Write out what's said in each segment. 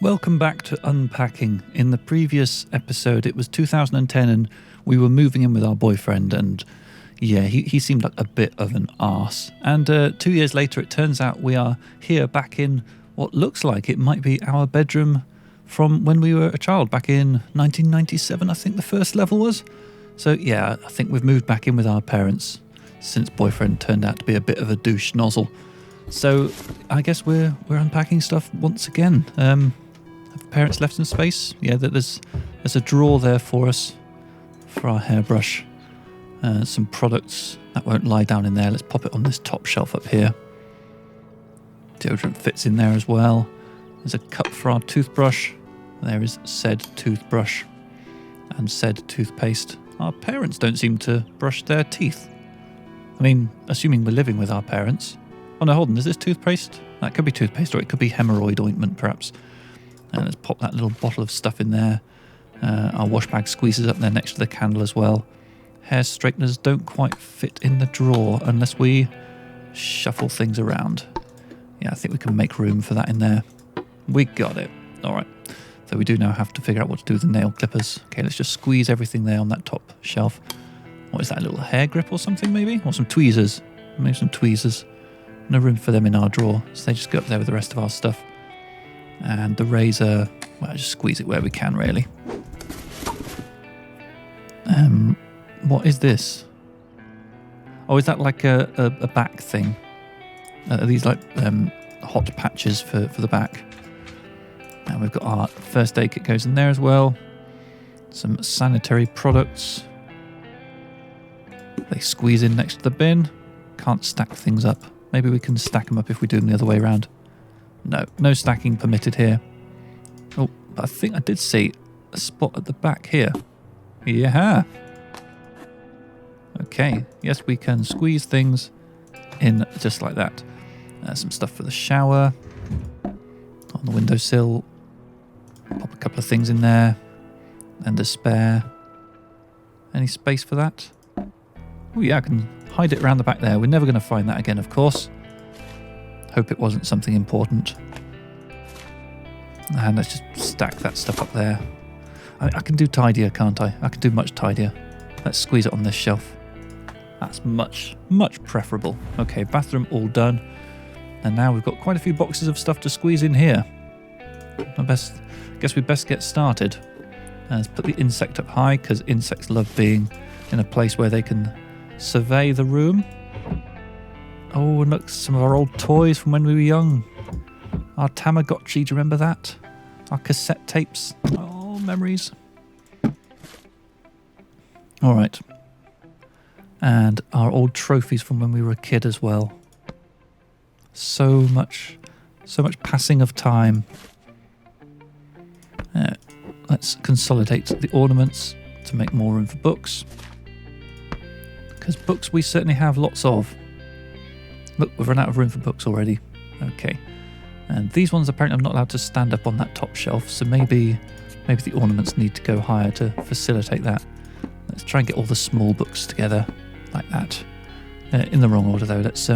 Welcome back to Unpacking. In the previous episode, it was 2010 and we were moving in with our boyfriend, and yeah, he seemed like a bit of an arse. And 2 years later, it turns out we are here back in what looks like it might be our bedroom from when we were a child, back in 1997, I think the first level was. So yeah, I think we've moved back in with our parents since boyfriend turned out to be a bit of a douche nozzle. So I guess we're unpacking stuff once again. Have parents left some space? Yeah, there's a drawer there for us for our hairbrush. Some products that won't lie down in there. Let's pop it on this top shelf up here. Deodorant fits in there as well. There's a cup for our toothbrush. There is said toothbrush and said toothpaste. Our parents don't seem to brush their teeth. I mean, assuming we're living with our parents. Oh no, hold on, is this toothpaste? That could be toothpaste, or it could be hemorrhoid ointment perhaps. And let's pop that little bottle of stuff in there. Our wash bag squeezes up there next to the candle as well. Hair straighteners don't quite fit in the drawer unless we shuffle things around. Yeah, I think we can make room for that in there. We got it. All right. So we do now have to figure out what to do with the nail clippers. Okay, let's just squeeze everything there on that top shelf. What is that, a little hair grip or something maybe? Or some tweezers. Maybe some tweezers. No room for them in our drawer, so they just go up there with the rest of our stuff. And the razor, well, just squeeze it where we can, really. What is this? Oh, is that like a back thing? Are these like hot patches for the back? And we've got our first aid kit goes in there as well. Some sanitary products. They squeeze in next to the bin. Can't stack things up. Maybe we can stack them up if we do them the other way around. No stacking permitted here. Oh, but I think I did see a spot at the back here. Yeah. Okay, yes, we can squeeze things in just like that. Some stuff for the shower. On the windowsill. Pop a couple of things in there. And a spare. Any space for that? Oh yeah, I can hide it around the back there. We're never going to find that again, of course. Hope it wasn't something important. And let's just stack that stuff up there. I can do tidier, can't I? I can do much tidier. Let's squeeze it on this shelf. That's much, much preferable. Okay, bathroom all done. And now we've got quite a few boxes of stuff to squeeze in here. I guess we best get started. Let's put the insect up high, because insects love being in a place where they can survey the room. Oh, and look, some of our old toys from when we were young. Our Tamagotchi, do you remember that? Our cassette tapes. Oh, memories. All right. And our old trophies from when we were a kid as well. So much passing of time. Let's consolidate the ornaments to make more room for books. Because books we certainly have lots of. Look, we've run out of room for books already. Okay. And these ones apparently I'm not allowed to stand up on that top shelf, so maybe the ornaments need to go higher to facilitate that. Let's try and get all the small books together like that. In the wrong order though. Let's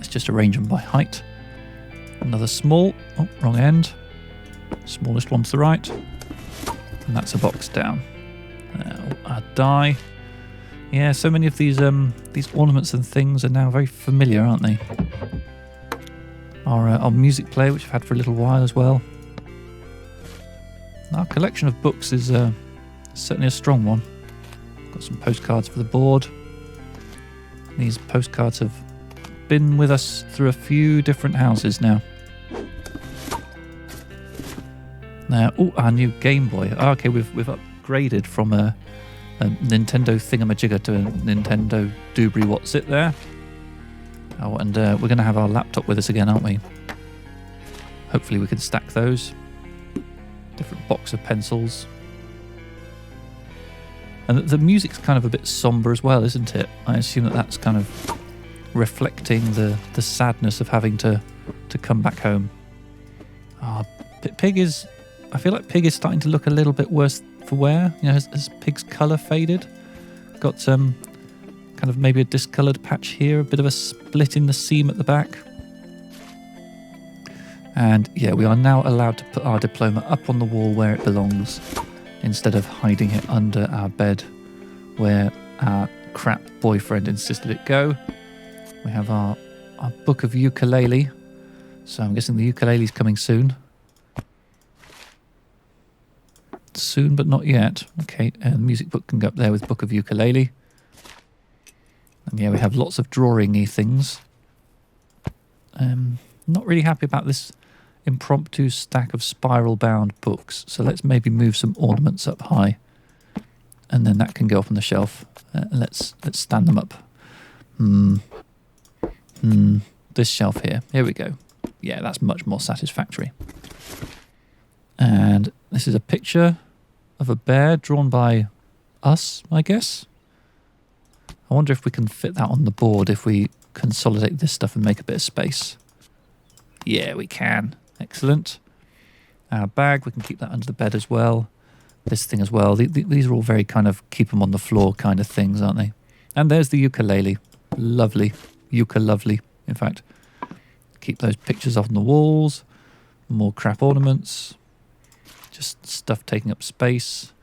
just arrange them by height. Another small. Oh, wrong end. Smallest one to the right. And that's a box down. A die. Yeah, so many of these ornaments and things are now very familiar, aren't they? Our music player, which I've had for a little while as well. Our collection of books is certainly a strong one. Got some postcards for the board. These postcards have been with us through a few different houses now. Our new Game Boy. Oh, okay, we've upgraded from a Nintendo thingamajigger to a Nintendo doobry what's it there. Oh, and we're going to have our laptop with us again, aren't we? Hopefully we can stack those. Different box of pencils. And the music's kind of a bit somber as well, isn't it? I assume that's kind of reflecting the sadness of having to come back home. I feel like Pig is starting to look a little bit worse for wear. You know, has Pig's colour faded? Got some kind of maybe a discoloured patch here, a bit of a split in the seam at the back. And yeah, we are now allowed to put our diploma up on the wall where it belongs, instead of hiding it under our bed where our crap boyfriend insisted it go. We have our book of ukulele. So I'm guessing the ukulele's coming soon. Soon, but not yet. Okay, and the music book can go up there with book of ukulele. And yeah, we have lots of drawing-y things. Not really happy about this impromptu stack of spiral-bound books. So let's maybe move some ornaments up high. And then that can go up on the shelf. Let's stand them up. This shelf here. Here we go. Yeah, that's much more satisfactory. And this is a picture of a bear drawn by us, I guess. I wonder if we can fit that on the board if we consolidate this stuff and make a bit of space. Yeah, we can. Excellent. Our bag, we can keep that under the bed as well. This thing as well. These are all very kind of keep them on the floor kind of things, aren't they? And there's the ukulele. Lovely. Uka-lovely, in fact. Keep those pictures off on the walls. More crap ornaments. Just stuff taking up space.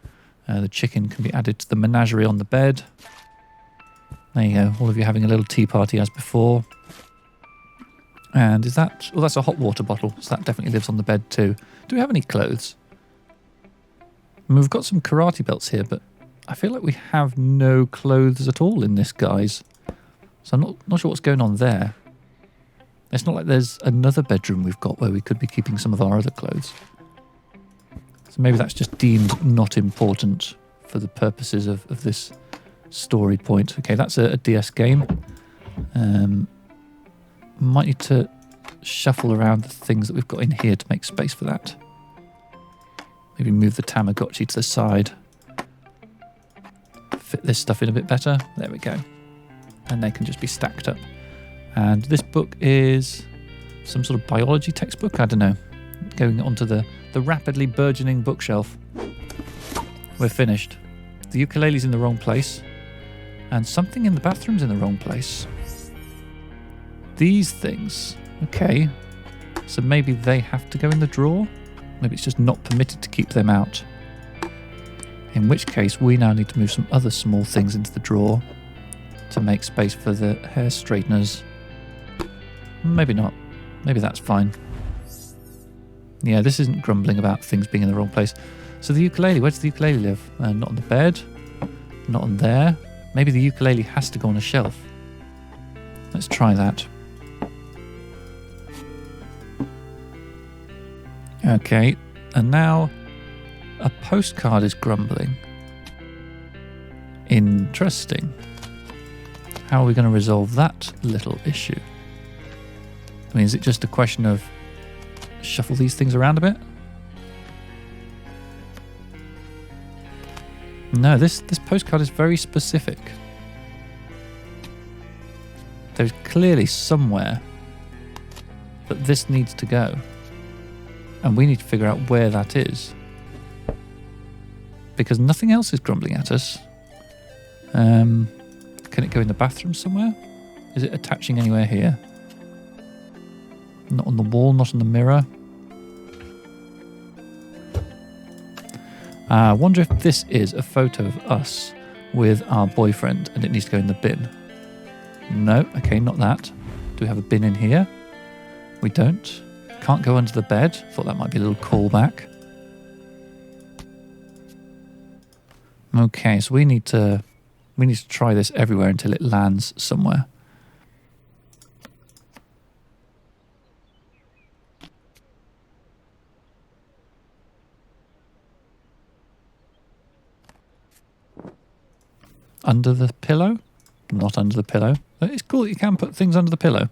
The chicken can be added to the menagerie on the bed. There you go. All of you having a little tea party as before. And is that... Oh, that's a hot water bottle. So that definitely lives on the bed too. Do we have any clothes? I mean, we've got some karate belts here, but I feel like we have no clothes at all in this, guys. So I'm not sure what's going on there. It's not like there's another bedroom we've got where we could be keeping some of our other clothes. So maybe that's just deemed not important for the purposes of this story point. Okay, that's a DS game. Might need to shuffle around the things that we've got in here to make space for that. Maybe move the Tamagotchi to the side. Fit this stuff in a bit better. There we go. And they can just be stacked up. And this book is some sort of biology textbook. I don't know. Going onto the rapidly burgeoning bookshelf. We're finished. The ukulele's in the wrong place. And something in the bathroom's in the wrong place. These things. Okay. So maybe they have to go in the drawer? Maybe it's just not permitted to keep them out. In which case, we now need to move some other small things into the drawer to make space for the hair straighteners. Maybe not. Maybe that's fine. Yeah, this isn't grumbling about things being in the wrong place. So the ukulele, where does the ukulele live? Not on the bed. Not on there. Maybe the ukulele has to go on a shelf. Let's try that. Okay, and now a postcard is grumbling. Interesting. How are we going to resolve that little issue? I mean, is it just a question of shuffle these things around a bit? No, this postcard is very specific. There's clearly somewhere that this needs to go. And we need to figure out where that is. Because nothing else is grumbling at us. Can it go in the bathroom somewhere? Is it attaching anywhere here? Not on the wall, not on the mirror. I wonder if this is a photo of us with our boyfriend and it needs to go in the bin. No, okay, not that. Do we have a bin in here? We don't. Can't go under the bed. Thought that might be a little callback. Okay, so we need to try this everywhere until it lands somewhere. Under the pillow? Not under the pillow. It's cool that you can put things under the pillow.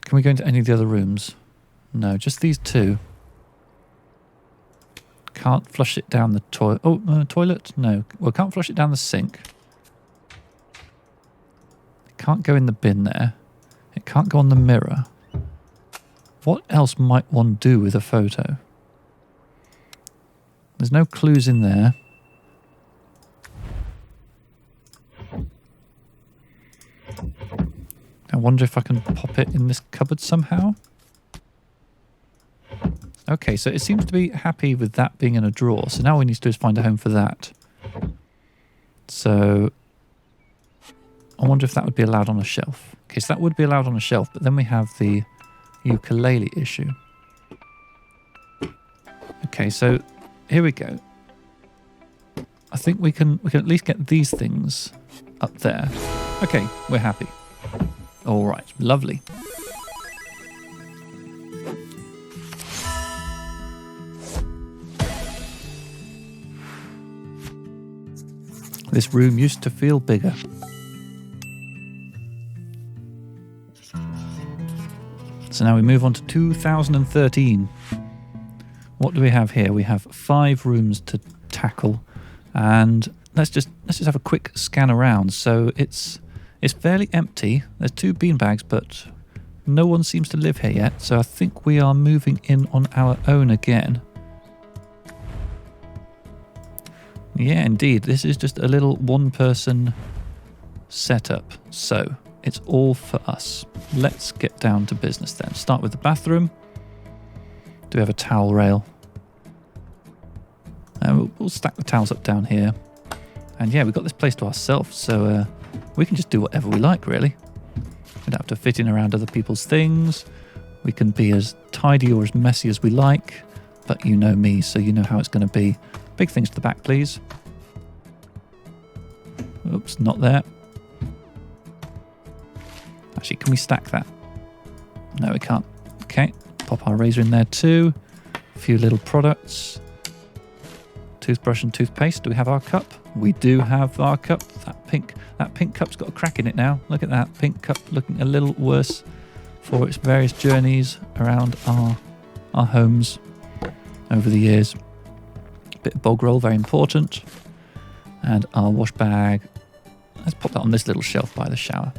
Can we go into any of the other rooms? No, just these two. Can't flush it down the toilet. Oh, toilet? No. Well, can't flush it down the sink. It can't go in the bin there. It can't go on the mirror. What else might one do with a photo? There's no clues in there. Now, wonder if I can pop it in this cupboard somehow. Okay, so it seems to be happy with that being in a drawer. So now all we need to do is find a home for that. So I wonder if that would be allowed on a shelf. Okay, so that would be allowed on a shelf, but then we have the ukulele issue. Okay, so here we go. I think we can at least get these things up there. Okay, we're happy. All right, lovely. This room used to feel bigger. So now we move on to 2013. What do we have here? We have 5 rooms to tackle, and let's just have a quick scan around. So it's fairly empty. There's 2 beanbags, but no one seems to live here yet. So I think we are moving in on our own again. Yeah, indeed. This is just a little 1-person setup. So it's all for us. Let's get down to business then. Start with the bathroom. Do we have a towel rail? We'll stack the towels up down here. And yeah, we've got this place to ourselves, so we can just do whatever we like, really. We don't have to fit in around other people's things. We can be as tidy or as messy as we like. But you know me, so you know how it's going to be. Big things to the back, please. Oops, not there. Actually, can we stack that? No, we can't. Okay, pop our razor in there too. A few little products. Toothbrush and toothpaste. Do we have our cup? We do have our cup. That pink cup's got a crack in it now. Look at that pink cup, looking a little worse for its various journeys around our homes over the years. Bit of bog roll, very important. And our wash bag. Let's pop that on this little shelf by the shower.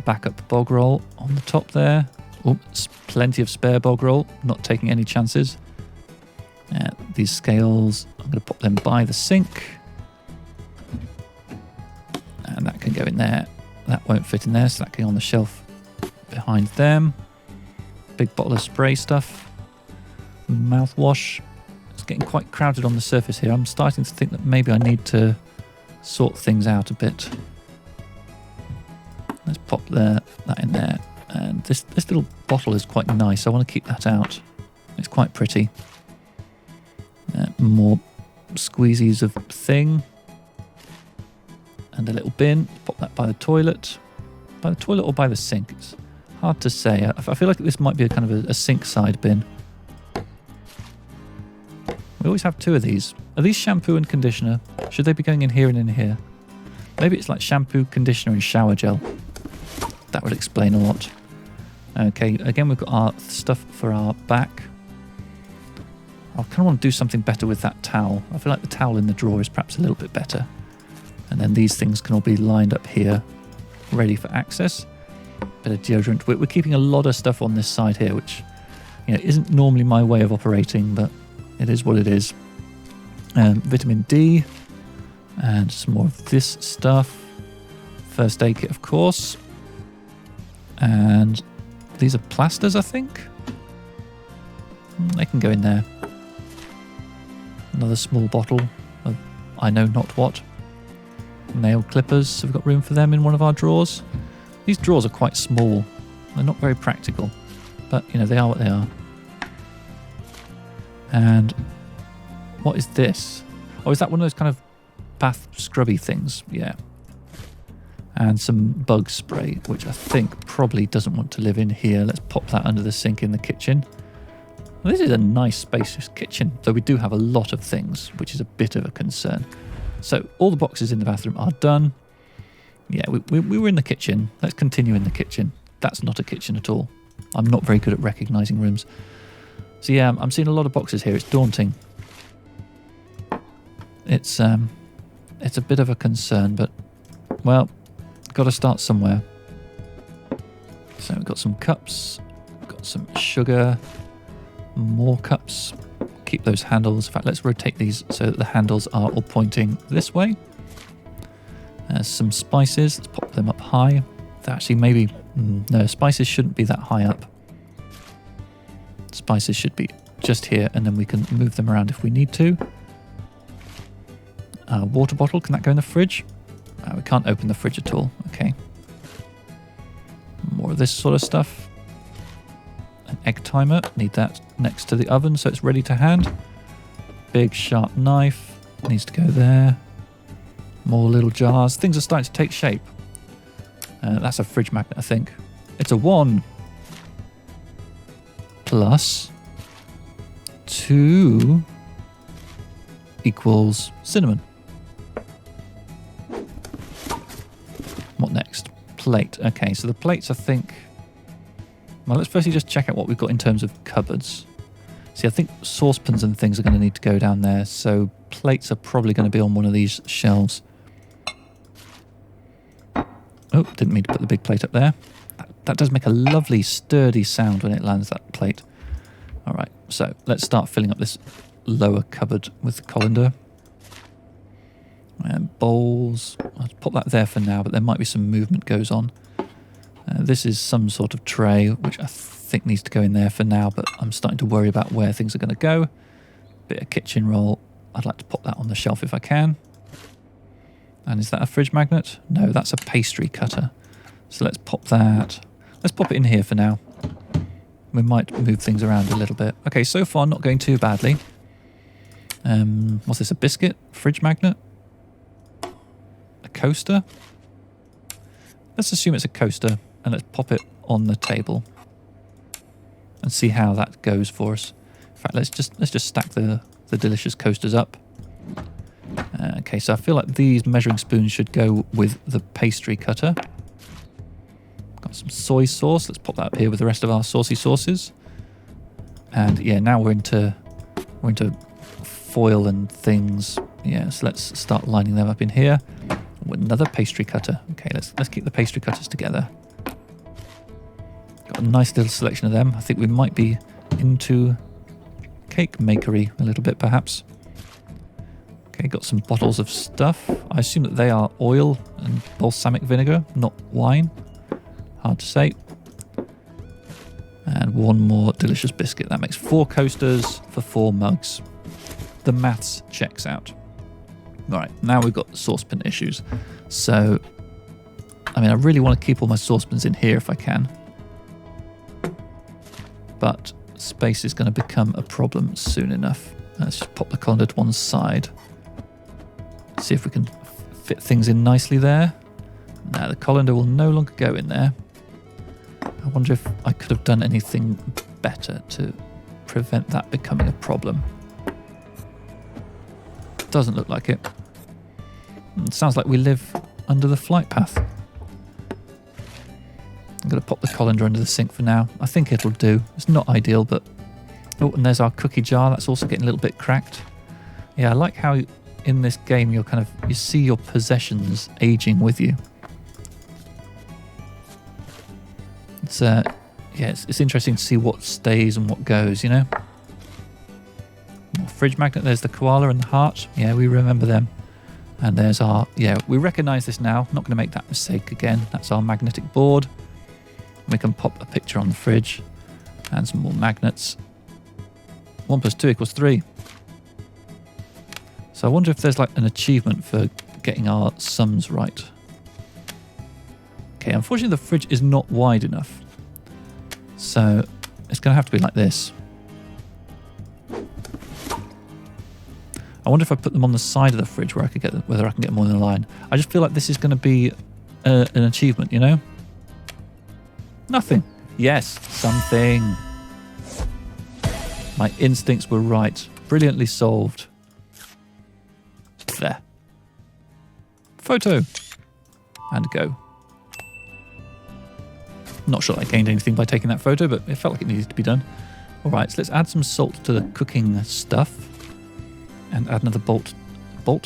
Backup bog roll on the top there. Oops, plenty of spare bog roll, not taking any chances. These scales, I'm going to pop them by the sink. And that can go in there. That won't fit in there, so that can go on the shelf behind them. Big bottle of spray stuff. Mouthwash. It's getting quite crowded on the surface here. I'm starting to think that maybe I need to sort things out a bit. Let's pop that in there. And this little bottle is quite nice. I want to keep that out. It's quite pretty. More squeezies of thing. And a little bin. Pop that by the toilet. By the toilet or by the sink? It's hard to say. I feel like this might be a kind of a sink side bin. We always have 2 of these. Are these shampoo and conditioner? Should they be going in here and in here? Maybe it's like shampoo, conditioner and shower gel. That would explain a lot. Okay, again we've got our stuff for our back. I kind of want to do something better with that towel. I feel like the towel in the drawer is perhaps a little bit better. And then these things can all be lined up here, ready for access. Bit of deodorant. We're keeping a lot of stuff on this side here, which isn't normally my way of operating, but it is what it is. Vitamin D. And some more of this stuff. First aid kit, of course. And these are plasters, I think. They can go in there. Another small bottle of I know not what. Nail clippers. So we've got room for them in one of our drawers. These drawers are quite small. They're not very practical. But, they are what they are. And what is this? Oh, is that one of those kind of bath scrubby things? Yeah. And some bug spray, which I think probably doesn't want to live in here. Let's pop that under the sink in the kitchen. Well, this is a nice spacious kitchen, though we do have a lot of things, which is a bit of a concern. So all the boxes in the bathroom are done. Yeah, we were in the kitchen. Let's continue in the kitchen. That's not a kitchen at all. I'm not very good at recognising rooms. So yeah, I'm seeing a lot of boxes here. It's daunting. It's a bit of a concern, but, well, got to start somewhere. So we've got some cups, got some sugar, more cups. Keep those handles. In fact, let's rotate these so that the handles are all pointing this way. Some spices. Let's pop them up high. Actually, maybe... no, spices shouldn't be that high up. Spices should be just here, and then we can move them around if we need to. Water bottle, can that go in the fridge? We can't open the fridge at all. Okay. More of this sort of stuff. An egg timer, need that next to the oven so it's ready to hand. Big sharp knife, needs to go there. More little jars. Things are starting to take shape. That's a fridge magnet, I think. It's a 1 plus 2 equals cinnamon. What next? Plate. Okay, so the plates, I think... Well, let's firstly just check out what we've got in terms of cupboards. See, I think saucepans and things are going to need to go down there, so plates are probably going to be on one of these shelves. Oh, didn't mean to put the big plate up there. That does make a lovely, sturdy sound when it lands, that plate. All right, so let's start filling up this lower cupboard with the colander. And bowls. I'll pop that there for now, but there might be some movement goes on. This is some sort of tray, which I think needs to go in there for now, but I'm starting to worry about where things are going to go. Bit of kitchen roll. I'd like to pop that on the shelf if I can. And is that a fridge magnet? No, that's a pastry cutter. So let's pop that. Let's pop it in here for now. We might move things around a little bit. Okay, so far not going too badly. What's this, a biscuit? Fridge magnet? A coaster? Let's assume it's a coaster and let's pop it on the table and see how that goes for us. In fact, let's just stack the delicious coasters up. Okay, so I feel like these measuring spoons should go with the pastry cutter. Got some soy sauce. Let's pop that up here with the rest of our saucy sauces. And yeah, now we're into foil and things. Yeah, so let's start lining them up in here. With another pastry cutter. Okay, let's keep the pastry cutters together. Got a nice little selection of them. I think we might be into cake makery a little bit, perhaps. Okay, got some bottles of stuff. I assume that they are oil and balsamic vinegar, not wine. Hard to say. And one more delicious biscuit. That makes 4 coasters for 4 mugs. The maths checks out. All right, now we've got saucepan issues. So, I mean, I really want to keep all my saucepans in here if I can. But space is going to become a problem soon enough. Let's just pop the colander to one side. See if we can fit things in nicely there. Now, the colander will no longer go in there. I wonder if I could have done anything better to prevent that becoming a problem. Doesn't look like it. It sounds like we live under the flight path. I'm going to pop the colander under the sink for now. I think it'll do. It's not ideal, but... Oh, and there's our cookie jar. That's also getting a little bit cracked. Yeah, I like how in this game you see your possessions aging with you. It's it's interesting to see what stays and what goes, you know? Fridge magnet, there's the koala and the heart. Yeah, we remember them. And there's our, we recognise this now. Not going to make that mistake again. That's our magnetic board. We can pop a picture on the fridge and some more magnets. 1 plus 2 equals 3. So I wonder if there's like an achievement for getting our sums right. Okay, unfortunately the fridge is not wide enough. So it's going to have to be like this. I wonder if I put them on the side of the fridge where I could get them, whether I can get more than a line. I just feel like this is going to be an achievement, you know? Nothing. Yes, something. My instincts were right. Brilliantly solved. There. Photo. And go. Not sure I gained anything by taking that photo, but it felt like it needed to be done. All right, so let's add some salt to the cooking stuff. And add another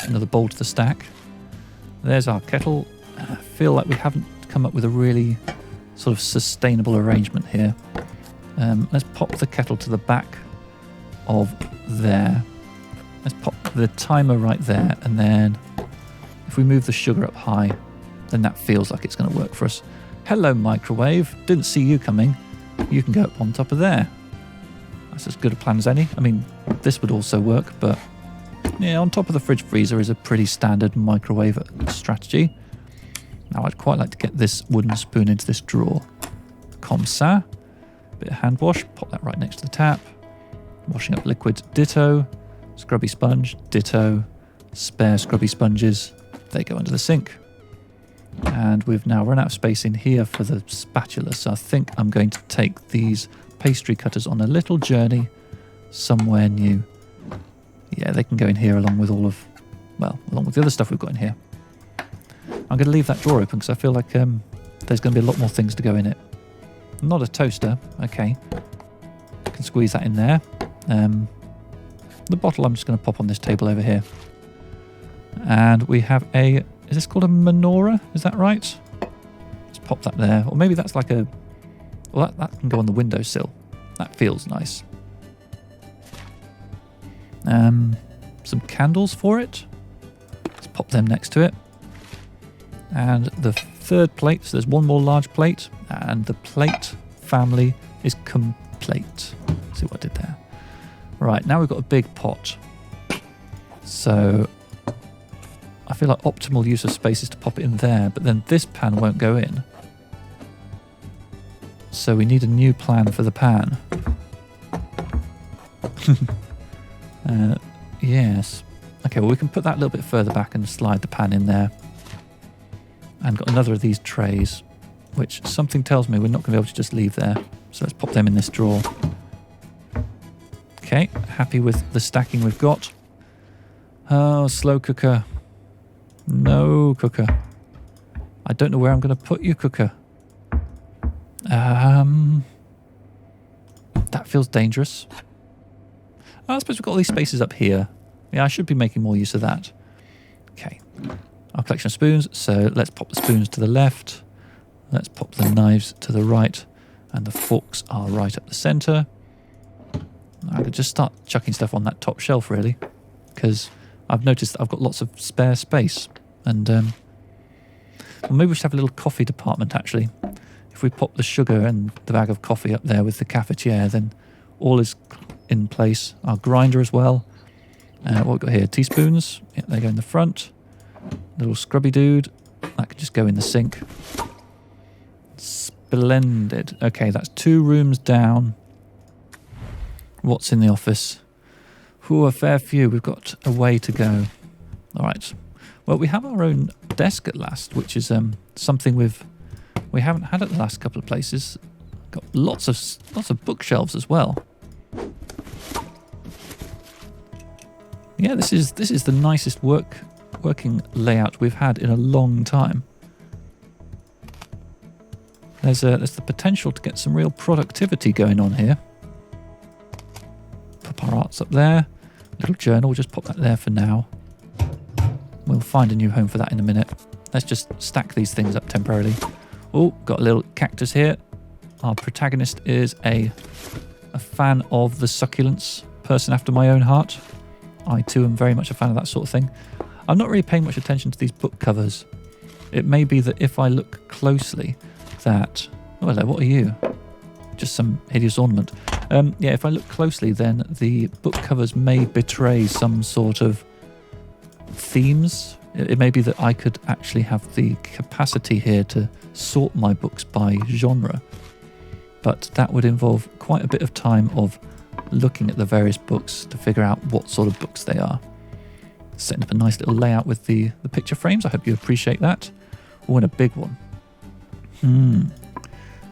another bowl to the stack. There's our kettle. I feel like we haven't come up with a really sort of sustainable arrangement here. Let's pop the kettle to the back of there. Let's pop the timer right there, and then if we move the sugar up high, then that feels like it's going to work for us. Hello, microwave. Didn't see you coming. You can go up on top of there. That's as good a plan as any. I mean, this would also work, but yeah, on top of the fridge freezer is a pretty standard microwave strategy. Now, I'd quite like to get this wooden spoon into this drawer. Comme ça. Bit of hand wash. Pop that right next to the tap. Washing up liquid, ditto. Scrubby sponge, ditto. Spare scrubby sponges. They go under the sink. And we've now run out of space in here for the spatula, so I think I'm going to take these pastry cutters on a little journey somewhere new. Yeah, they can go in here along with along with the other stuff we've got in here. I'm going to leave that drawer open because I feel like there's going to be a lot more things to go in it. Not a toaster. Okay. Can squeeze that in there. The bottle I'm just going to pop on this table over here. And we have is this called a menorah? Is that right? Let's pop that there. Or maybe that's like well, that can go on the windowsill. That feels nice. Some candles for it. Let's pop them next to it. And the third plate, so there's one more large plate, and the plate family is complete. See what I did there? Right, now we've got a big pot. So I feel like optimal use of space is to pop it in there, but then this pan won't go in. So we need a new plan for the pan. Yes. Okay, well we can put that a little bit further back and slide the pan in there. And got another of these trays, which something tells me we're not going to be able to just leave there. So let's pop them in this drawer. Okay, happy with the stacking we've got. Oh, slow cooker. No, cooker. I don't know where I'm going to put you, cooker. That feels dangerous. Oh, I suppose we've got all these spaces up here. Yeah, I should be making more use of that. Okay. Our collection of spoons. So let's pop the spoons to the left. Let's pop the knives to the right. And the forks are right up the centre. I could just start chucking stuff on that top shelf, really. Because I've noticed that I've got lots of spare space. And well, maybe we should have a little coffee department, actually. If we pop the sugar and the bag of coffee up there with the cafetiere, then all is in place. Our grinder as well. What we've got here, teaspoons. Yeah, they go in the front. Little scrubby dude. That could just go in the sink. Splendid. Okay, that's 2 rooms down. What's in the office? Ooh, a fair few. We've got a way to go. All right. Well, we have our own desk at last, which is something we haven't had at the last couple of places. Got lots of bookshelves as well. Yeah, this is the nicest working layout we've had in a long time. There's the potential to get some real productivity going on here. Pop our arts up there. Little journal, we'll just pop that there for now. We'll find a new home for that in a minute. Let's just stack these things up temporarily. Oh, got a little cactus here. Our protagonist is a fan of the succulents, person after my own heart. I too am very much a fan of that sort of thing. I'm not really paying much attention to these book covers. It may be that if I look closely that... Oh, hello, what are you? Just some hideous ornament. Yeah, if I look closely, then the book covers may betray some sort of themes. It may be that I could actually have the capacity here to sort my books by genre. But that would involve quite a bit of time of looking at the various books to figure out what sort of books they are. Setting up a nice little layout with the picture frames. I hope you appreciate that. Oh, and a big one.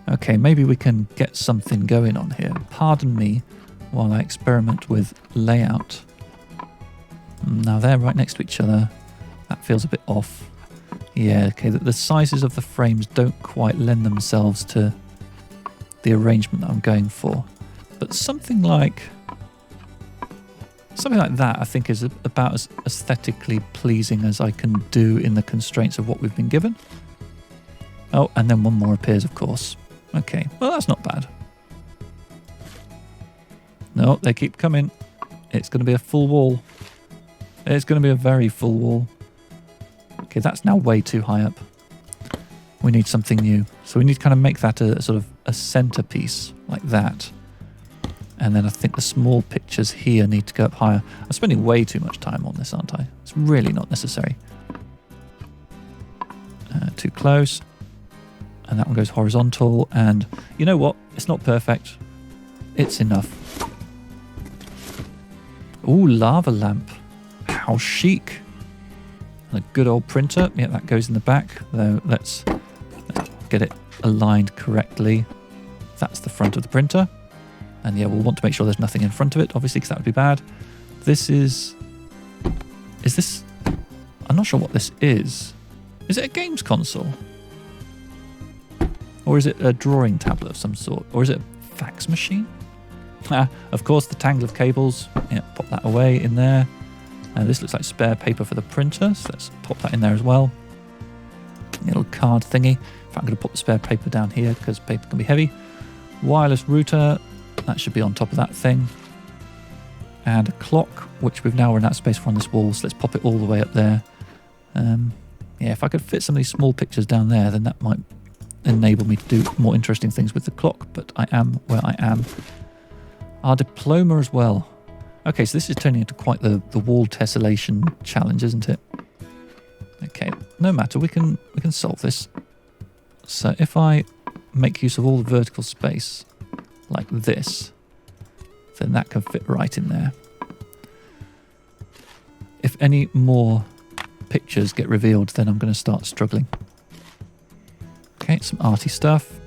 Okay, maybe we can get something going on here. Pardon me while I experiment with layout. Now they're right next to each other. That feels a bit off. Yeah, okay, the sizes of the frames don't quite lend themselves to the arrangement that I'm going for. But something like that I think is about as aesthetically pleasing as I can do in the constraints of what we've been given. Oh, and then one more appears, of course. Okay, well that's not bad. No, they keep coming. It's going to be a full wall. It's going to be a very full wall. Okay, that's now way too high up. we need something new. So we need to kind of make that a sort of a centerpiece like that. And then I think the small pictures here need to go up higher. I'm spending way too much time on this, aren't I? It's really not necessary. Too close. And that one goes horizontal. And you know what? It's not perfect. It's enough. Ooh, lava lamp. How chic. And a good old printer. Yeah, that goes in the back. Though let's get it aligned correctly. That's the front of the printer. And yeah, we'll want to make sure there's nothing in front of it, obviously, because that would be bad. This is this... I'm not sure what this is. Is it a games console? Or is it a drawing tablet of some sort? Or is it a fax machine? Of course, the tangle of cables. Yeah, pop that away in there. This looks like spare paper for the printer, so let's pop that in there as well. Little card thingy. In fact, I'm going to put the spare paper down here because paper can be heavy. Wireless router. That should be on top of that thing. And a clock, which we've now run out of space for on this wall, so let's pop it all the way up there. Yeah, if I could fit some of these small pictures down there, then that might enable me to do more interesting things with the clock, but I am where I am. Our diploma as well. Okay, so this is turning into quite the wall tessellation challenge, isn't it? Okay, no matter, we can solve this. So if I make use of all the vertical space like this, then that can fit right in there. If any more pictures get revealed, then I'm going to start struggling. Okay, some arty stuff.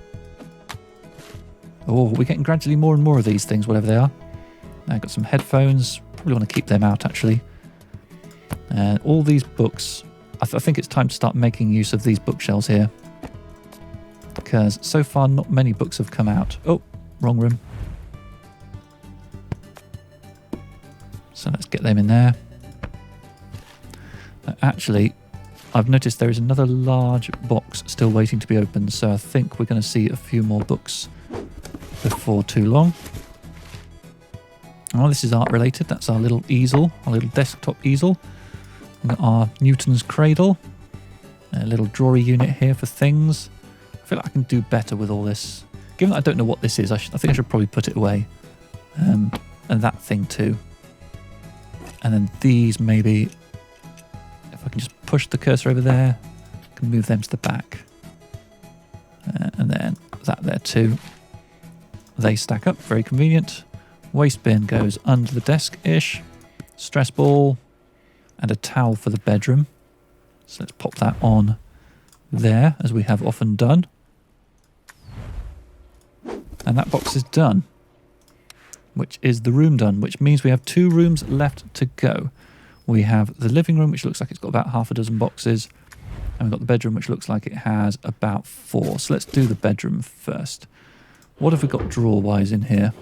Oh, we're getting gradually more and more of these things, whatever they are. I've got some headphones. Probably want to keep them out, actually. And all these books. I think it's time to start making use of these bookshelves here. Because so far, not many books have come out. Oh, wrong room. So let's get them in there. Actually, I've noticed there is another large box still waiting to be opened. So I think we're going to see a few more books before too long. Oh, this is art related. That's our little easel, our little desktop easel. We've got our Newton's cradle. A little drawer unit here for things. I feel like I can do better with all this. Given that I don't know what this is, I think I should probably put it away. And that thing too. And then these maybe, if I can just push the cursor over there, I can move them to the back. And then that there too. They stack up, very convenient. Waste bin goes under the desk-ish. Stress ball and a towel for the bedroom. So let's pop that on there, as we have often done. And that box is done, which is the room done, which means we have 2 rooms left to go. We have the living room, which looks like it's got about half a dozen boxes. And we've got the bedroom, which looks like it has about 4. So let's do the bedroom first. What have we got drawer-wise in here?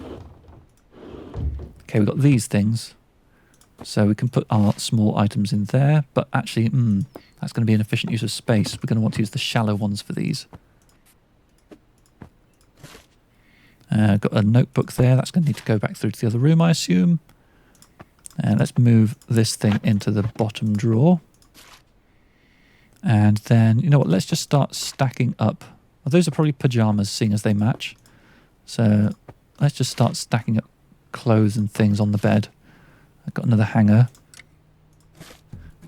Okay, we've got these things. So we can put our small items in there. But actually, that's going to be an efficient use of space. We're going to want to use the shallow ones for these. Got a notebook there. That's going to need to go back through to the other room, I assume. And let's move this thing into the bottom drawer. And then, you know what, let's just start stacking up. Well, those are probably pyjamas, seeing as they match. So let's just start stacking up clothes and things on the bed. I've got another hanger.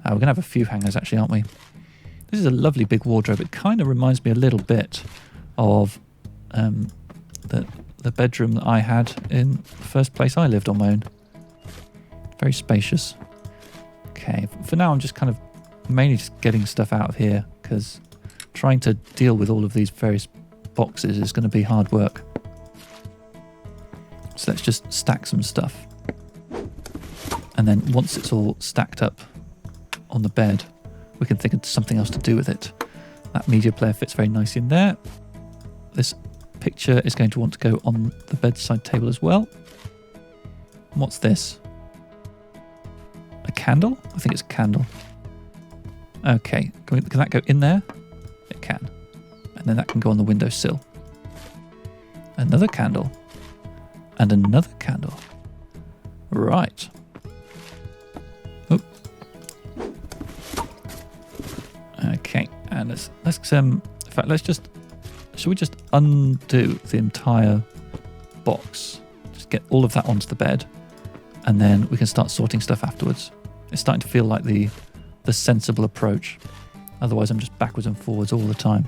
We're going to have a few hangers, actually, aren't we? This is a lovely big wardrobe. It kind of reminds me a little bit of the bedroom that I had in the first place I lived on my own. Very spacious. Okay, for now I'm just kind of mainly just getting stuff out of here because trying to deal with all of these various boxes is going to be hard work. So let's just stack some stuff. And then once it's all stacked up on the bed, we can think of something else to do with it. That media player fits very nicely in there. This picture is going to want to go on the bedside table as well. What's this? A candle? I think it's a candle. Okay, can that go in there? It can. And then that can go on the windowsill. Another candle. And another candle. Right. Okay, and let's In fact, should we just undo the entire box? Just get all of that onto the bed, and then we can start sorting stuff afterwards. It's starting to feel like the sensible approach. Otherwise, I'm just backwards and forwards all the time.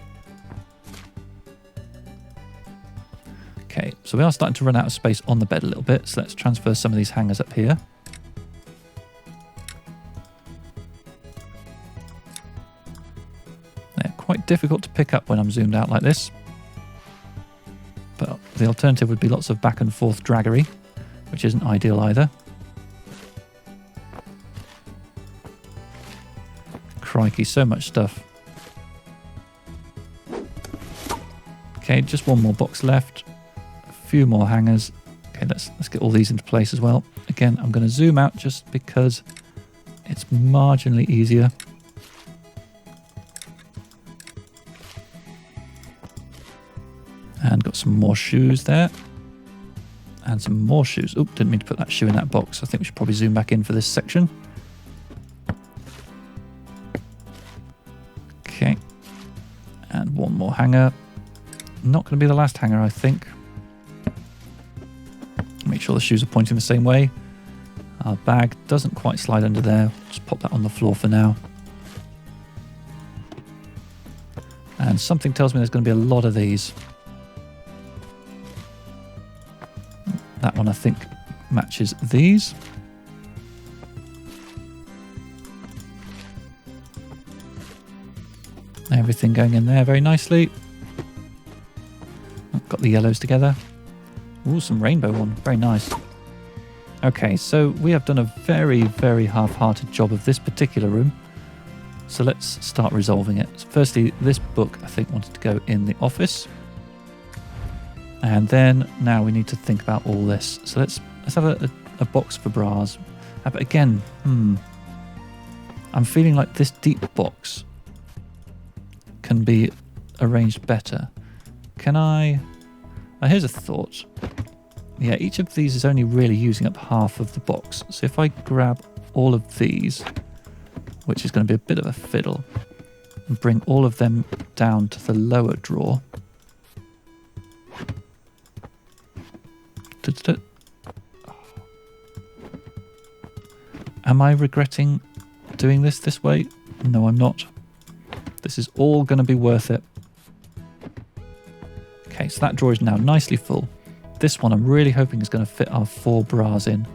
Okay, so we are starting to run out of space on the bed a little bit, so let's transfer some of these hangers up here. They're quite difficult to pick up when I'm zoomed out like this. But the alternative would be lots of back and forth draggery, which isn't ideal either. Crikey, so much stuff. Okay, just one more box left. A few more hangers. Okay, let's get all these into place as well. Again, I'm going to zoom out just because it's marginally easier. And got some more shoes there. And some more shoes. Oh, didn't mean to put that shoe in that box. I think we should probably zoom back in for this section. Okay. And one more hanger. Not going to be the last hanger, I think. Make sure the shoes are pointing the same way. Our bag doesn't quite slide under there. Just pop that on the floor for now. And something tells me there's going to be a lot of these. That one, I think, matches these. Everything going in there very nicely. Got the yellows together. Ooh, some rainbow one. Very nice. Okay, so we have done a very, very half-hearted job of this particular room. So let's start resolving it. So firstly, this book, I think, wanted to go in the office. And then now we need to think about all this. So let's have a box for bras. But again, I'm feeling like this deep box can be arranged better. Can I... here's a thought. Yeah, each of these is only really using up half of the box. So if I grab all of these, which is going to be a bit of a fiddle, and bring all of them down to the lower drawer. Am I regretting doing this way? No, I'm not. This is all going to be worth it. Okay, so that drawer is now nicely full. This one I'm really hoping is going to fit our 4 bras in,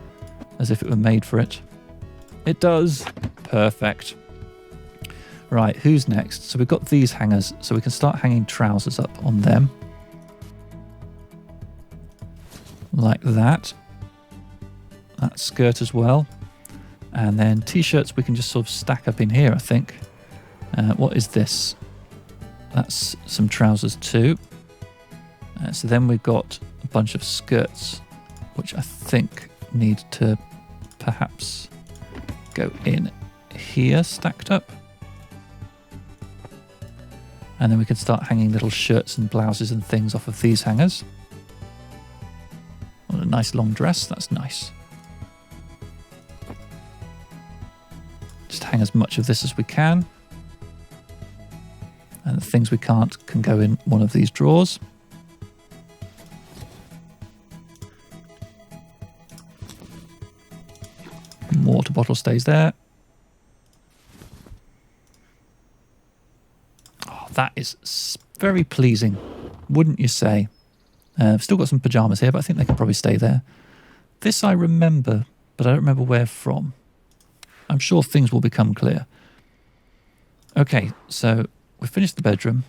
as if it were made for it. It does. Perfect. Right, who's next? So we've got these hangers, so we can start hanging trousers up on them. Like that. That skirt as well. And then t-shirts we can just sort of stack up in here, I think. What is this? That's some trousers too. So then we've got a bunch of skirts, which I think need to perhaps go in here, stacked up. And then we can start hanging little shirts and blouses and things off of these hangers. What a nice long dress, that's nice. Just hang as much of this as we can. And the things we can't can go in one of these drawers. Water bottle stays there. Oh, that is very pleasing, wouldn't you say? I've still got some pyjamas here, but I think they can probably stay there. This I remember, but I don't remember where from. I'm sure things will become clear. Okay, so we finished the bedroom.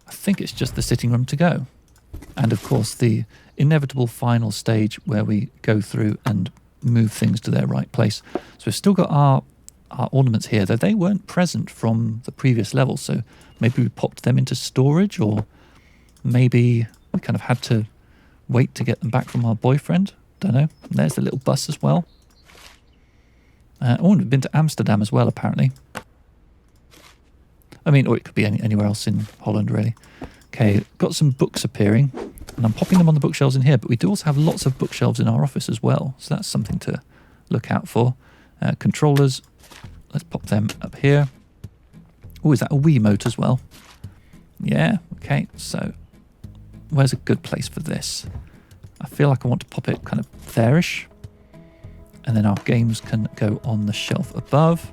I think it's just the sitting room to go. And of course, the inevitable final stage where we go through and move things to their right place. So we've still got our ornaments here, though they weren't present from the previous level. So maybe we popped them into storage, or maybe we kind of had to wait to get them back from our boyfriend. Don't know. And there's the little bus as well. We've been to Amsterdam as well, apparently. I mean, or it could be anywhere else in Holland, really. Okay, got some books appearing, and I'm popping them on the bookshelves in here, but we do also have lots of bookshelves in our office as well, so that's something to look out for. Controllers, let's pop them up here. Oh, is that a Wiimote as well? Yeah, okay, so where's a good place for this? I feel like I want to pop it kind of there-ish. And then our games can go on the shelf above.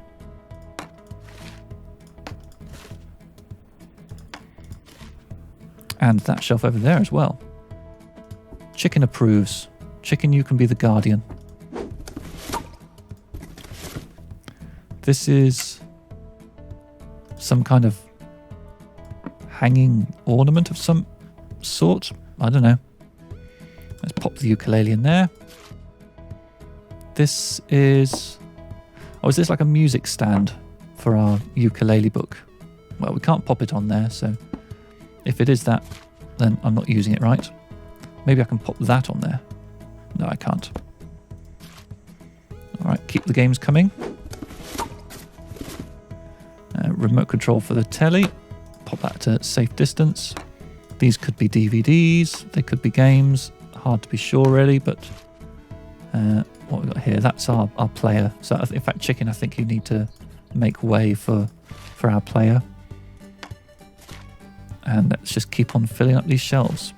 And that shelf over there as well. Chicken approves. Chicken, you can be the guardian. This is some kind of hanging ornament of some sort. I don't know. Let's pop the ukulele in there. This is... Oh, is this like a music stand for our ukulele book? Well, we can't pop it on there, so if it is that, then I'm not using it right. Maybe I can pop that on there. No, I can't. All right, keep the games coming. Remote control for the telly. Pop that to safe distance. These could be DVDs. They could be games. Hard to be sure, really, but what we've got here, that's our player. So, in fact, Chicken, I think you need to make way for our player. And let's just keep on filling up these shelves.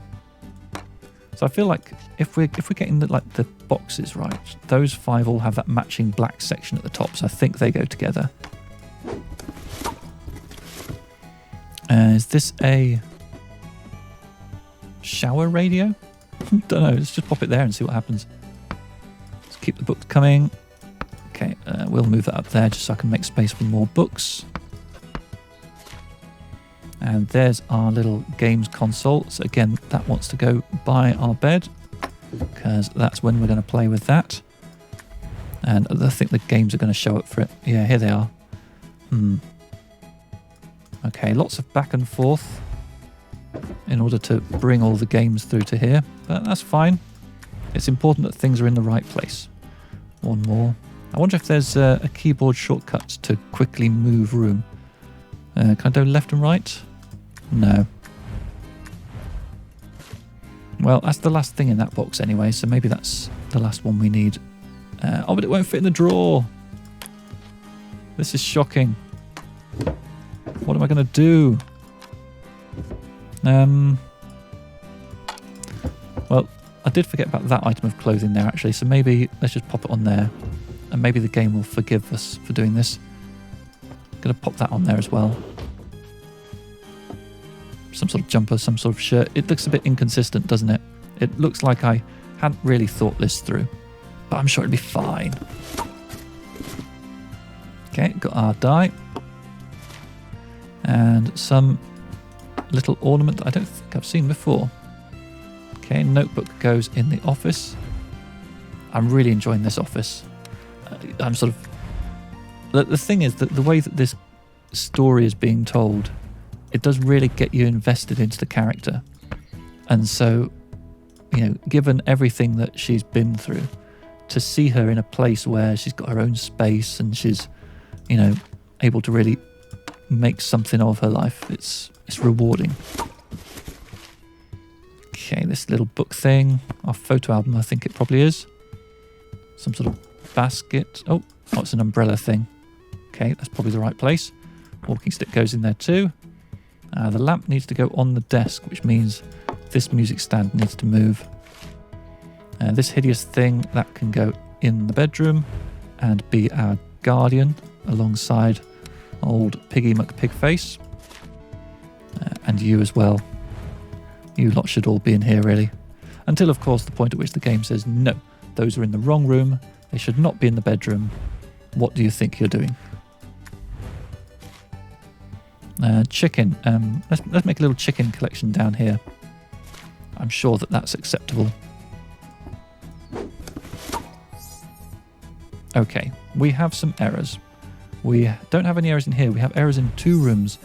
So I feel like if we're getting the boxes right, those 5 all have that matching black section at the top. So I think they go together. Is this a shower radio? Don't know. Let's just pop it there and see what happens. Let's keep the books coming. Okay, we'll move that up there just so I can make space for more books. And there's our little games console. So again, that wants to go by our bed because that's when we're going to play with that. And I think the games are going to show up for it. Yeah, here they are. Okay, lots of back and forth in order to bring all the games through to here. But that's fine. It's important that things are in the right place. One more. I wonder if there's a keyboard shortcut to quickly move room. Can I go left and right? No. Well, that's the last thing in that box anyway, so maybe that's the last one we need. Oh, but it won't fit in the drawer. This is shocking. What am I going to do? Well, I did forget about that item of clothing there, actually, so maybe let's just pop it on there. And maybe the game will forgive us for doing this. I'm going to pop that on there as well. Some sort of jumper, some sort of shirt. It looks a bit inconsistent, doesn't it? It looks like I hadn't really thought this through. But I'm sure it'll be fine. Okay, got our die. And some little ornament that I don't think I've seen before. Okay, notebook goes in the office. I'm really enjoying this office. I'm sort of... The thing is that the way that this story is being told, it does really get you invested into the character. And so, you know, given everything that she's been through, to see her in a place where she's got her own space and she's, you know, able to really make something of her life, it's rewarding. Okay, this little book thing, our photo album, I think it probably is. Some sort of basket. Oh, it's an umbrella thing. Okay, that's probably the right place. Walking stick goes in there too. The lamp needs to go on the desk, which means this music stand needs to move. This hideous thing, that can go in the bedroom and be our guardian alongside old Piggy McPigface. And you as well. You lot should all be in here, really. Until, of course, the point at which the game says, no, those are in the wrong room. They should not be in the bedroom. What do you think you're doing? Chicken. Let's make a little chicken collection down here. I'm sure that that's acceptable. Okay, we have some errors. We don't have any errors in here. We have errors in 2 rooms.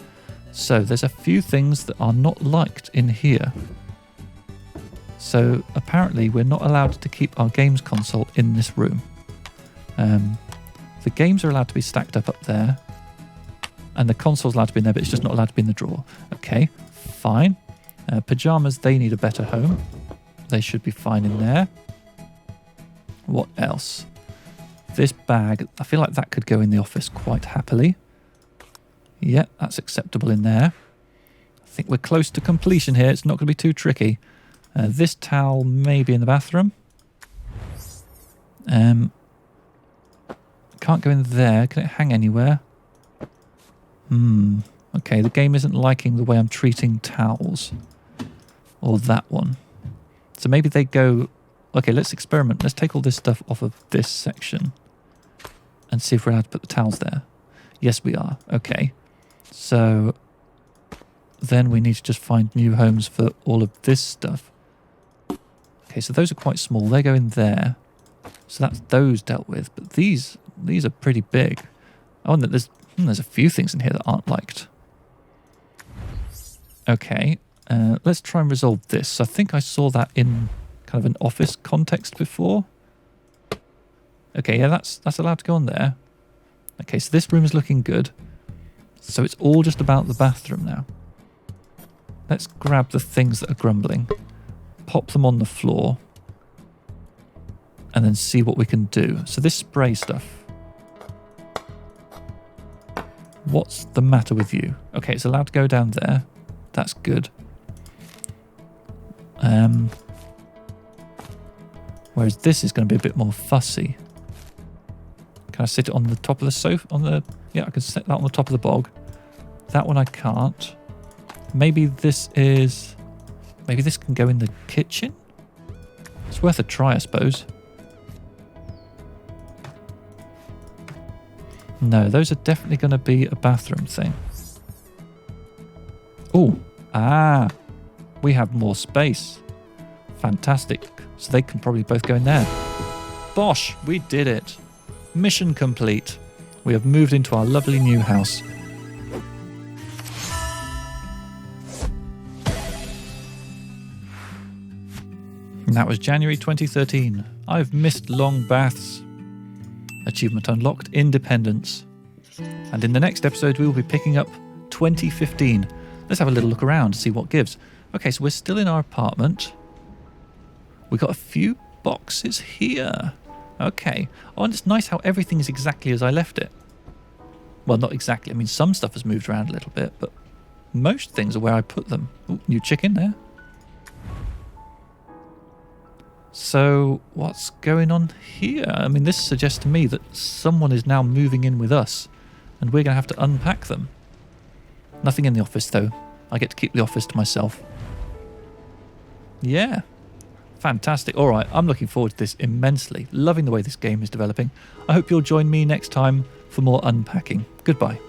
So there's a few things that are not liked in here. So apparently we're not allowed to keep our games console in this room. The games are allowed to be stacked up there. And the console's allowed to be in there, but it's just not allowed to be in the drawer. Okay, fine. Pyjamas, they need a better home. They should be fine in there. What else? This bag, I feel like that could go in the office quite happily. Yeah, that's acceptable in there. I think we're close to completion here. It's not going to be too tricky. This towel may be in the bathroom. Can't go in there. Can it hang anywhere? Okay, the game isn't liking the way I'm treating towels. Or that one. So maybe they go... Okay, let's experiment. Let's take all this stuff off of this section. And see if we're allowed to put the towels there. Yes, we are. Okay. So... Then we need to just find new homes for all of this stuff. Okay, so those are quite small. They go in there. So that's those dealt with. But these are pretty big. I wonder, there's a few things in here that aren't liked. Okay, let's try and resolve this. I think I saw that in kind of an office context before. Okay, yeah, that's allowed to go on there. Okay, so this room is looking good. So it's all just about the bathroom now. Let's grab the things that are grumbling, pop them on the floor, and then see what we can do. So this spray stuff. What's the matter with you? Okay, it's allowed to go down there. That's good. Whereas this is going to be a bit more fussy. Can I sit it on the top of the sofa? Yeah, I can set that on the top of the bog. That one I can't. Maybe this can go in the kitchen? It's worth a try, I suppose. No, those are definitely going to be a bathroom thing. Oh, we have more space. Fantastic. So they can probably both go in there. Bosh, we did it. Mission complete. We have moved into our lovely new house. And that was January 2013. I've missed long baths. Achievement unlocked, independence. And in the next episode, we will be picking up 2015. Let's have a little look around to see what gives. Okay, so we're still in our apartment. We got a few boxes here. Okay. Oh, and it's nice how everything is exactly as I left it. Well, not exactly. I mean, some stuff has moved around a little bit, but most things are where I put them. Ooh, new chicken there. So, what's going on here? I mean, this suggests to me that someone is now moving in with us, and we're going to have to unpack them. Nothing in the office, though. I get to keep the office to myself. Yeah. Fantastic. All right, I'm looking forward to this immensely. Loving the way this game is developing. I hope you'll join me next time for more unpacking. Goodbye.